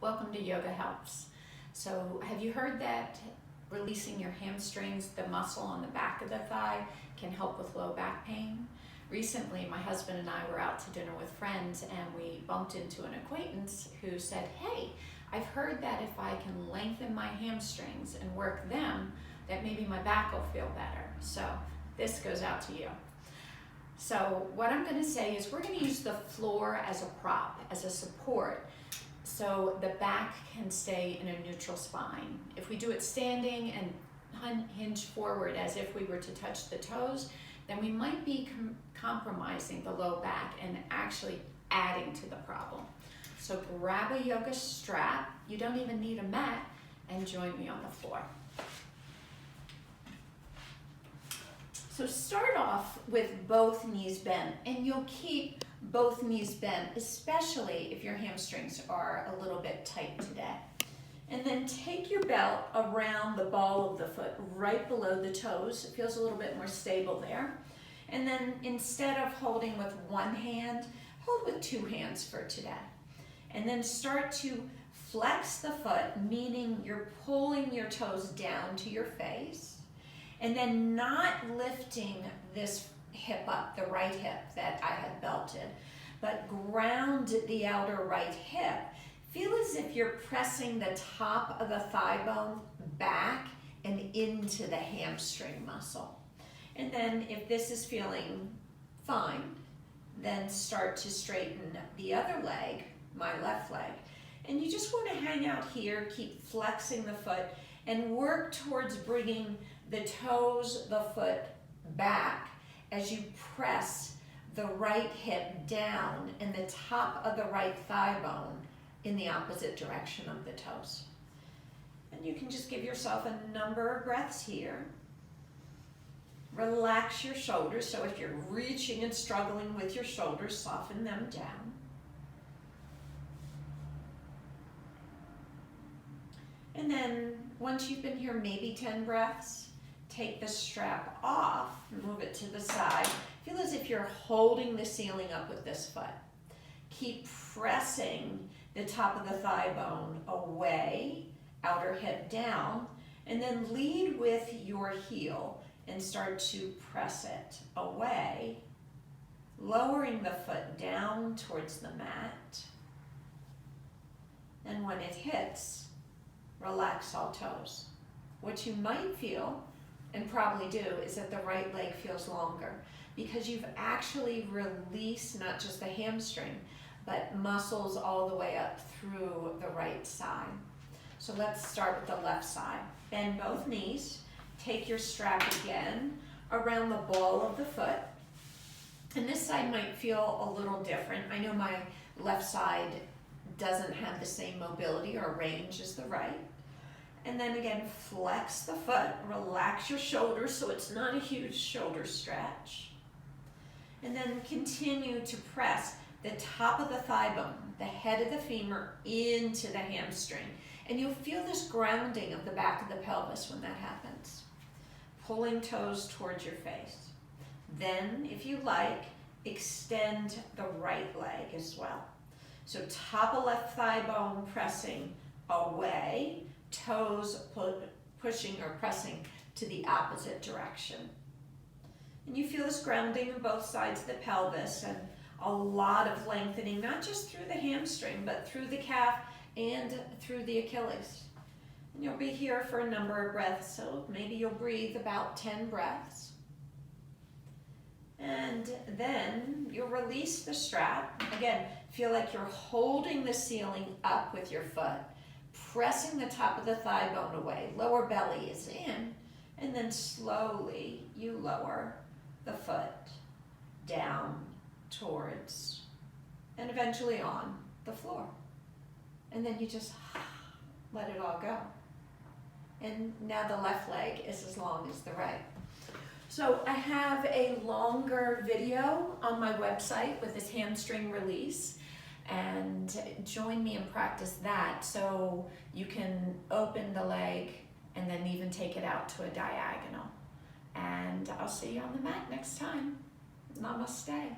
Welcome to Yoga Helps. So have you heard that releasing your hamstrings, the muscle on the back of the thigh, can help with low back pain? Recently, my husband and I were out to dinner with friends and we bumped into an acquaintance who said, hey, I've heard that if I can lengthen my hamstrings and work them, that maybe my back will feel better. So this goes out to you. So what I'm going to say is we're going to use the floor as a prop, as a support, so the back can stay in a neutral spine. If we do it standing and hinge forward as if we were to touch the toes, then we might be compromising the low back and actually adding to the problem. So grab a yoga strap, you don't even need a mat, and join me on the floor. So start off with both knees bent, and you'll keep both knees bent, especially if your hamstrings are a little bit tight today. And then take your belt around the ball of the foot, right below the toes. It feels a little bit more stable there. And then instead of holding with one hand, hold with two hands for today. And then start to flex the foot, meaning you're pulling your toes down to your face, and then not lifting this hip up, the right hip that I had belted, but ground the outer right hip. Feel as if you're pressing the top of the thigh bone back and into the hamstring muscle. And then if this is feeling fine, then start to straighten the other leg, my left leg. And you just want to hang out here, keep flexing the foot, and work towards bringing the toes, the foot back as you press the right hip down and the top of the right thigh bone in the opposite direction of the toes. And you can just give yourself a number of breaths here. Relax your shoulders, so if you're reaching and struggling with your shoulders, soften them down. And then once you've been here maybe 10 breaths, take the strap off, move it to the side. Feel as if you're holding the ceiling up with this foot. Keep pressing the top of the thigh bone away, outer hip down, and then lead with your heel and start to press it away, lowering the foot down towards the mat. And when it hits, relax all toes. What you might feel, and probably do, is that the right leg feels longer because you've actually released not just the hamstring, but muscles all the way up through the right side. So let's start with the left side. Bend both knees. Take your strap again around the ball of the foot. And this side might feel a little different. I know my left side doesn't have the same mobility or range as the right. And then again, flex the foot, relax your shoulders so it's not a huge shoulder stretch. And then continue to press the top of the thigh bone, the head of the femur into the hamstring. And you'll feel this grounding of the back of the pelvis when that happens. Pulling toes towards your face. Then, if you like, extend the right leg as well. So top of left thigh bone pressing away, toes pushing or pressing to the opposite direction. And you feel this grounding on both sides of the pelvis and a lot of lengthening, not just through the hamstring, but through the calf and through the Achilles. And you'll be here for a number of breaths, so maybe you'll breathe about 10 breaths. And then you'll release the strap. Again, feel like you're holding the ceiling up with your foot, pressing the top of the thigh bone away. Lower belly is in, and then slowly you lower the foot down towards, and eventually on the floor. And then you just let it all go. And now the left leg is as long as the right. So I have a longer video on my website with this hamstring release, and join me and practice that so you can open the leg and then even take it out to a diagonal. And I'll see you on the mat next time. Namaste.